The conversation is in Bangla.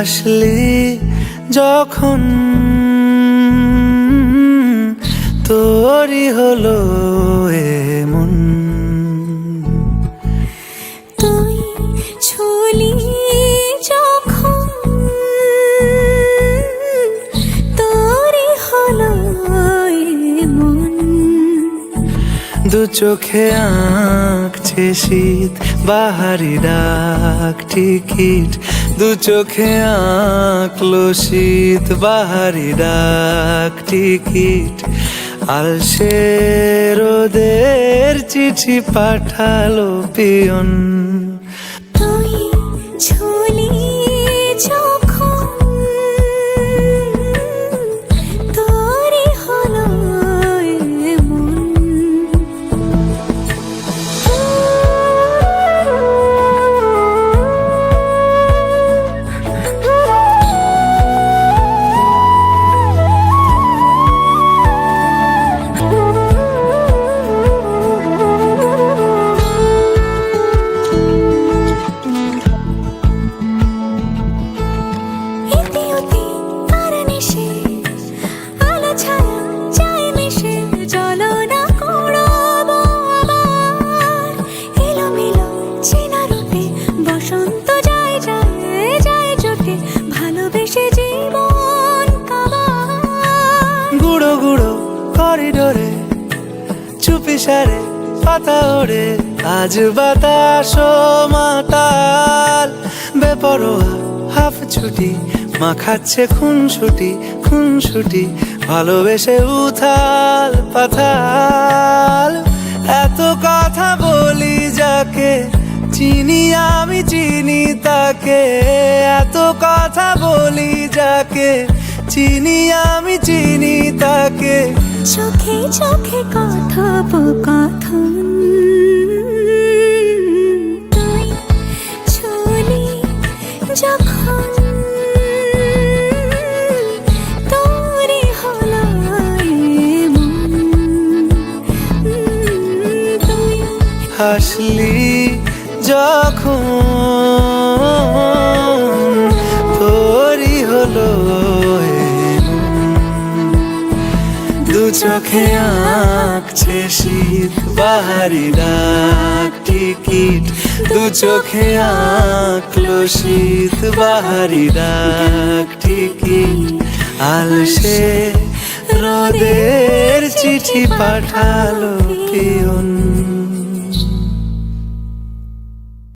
হাসলি যখন তোরই হলো এমন। তুই ছুলি যখন তোরই হলো এমন। দু চোখে আঁকছে শীত বাহারি ডাক টিকিট, দু চোখে আঁকলো শীত বাহারি ডাক টিকিট। আলসে রোদের চিঠি পাঠালো পিয়ন। তুই ছুলি যখন তোরই হলো এমন। গুঁড়ো গুঁড়ো করিডোরে চুপি সারে পাতা ওড়ে, আজ বাতাস মাতাল বেপরোয়া হাফ ছুটি মাখাচ্ছে খুনসুটি খুনসুটি, ভালোবেসে উথাল পাথাল। এত কথা বলি যাকে চিনি আমি চিনি তাকে, এত কথা বলি যাকে চিনি আমি চিনি তাকে। চোখে চোখে কথোপকথন, তুই ছুলি যখন তোরই হলো এমন। তুই হাসলি যখন তোরই হলো দু চোখে আঁকছে শীত বাহারি ডাক টিকিট, দু চোখে আঁকলো শীত বাহারি ডাক টিকিট। আলসে রোদের চিঠি পাঠালো পিয়ন।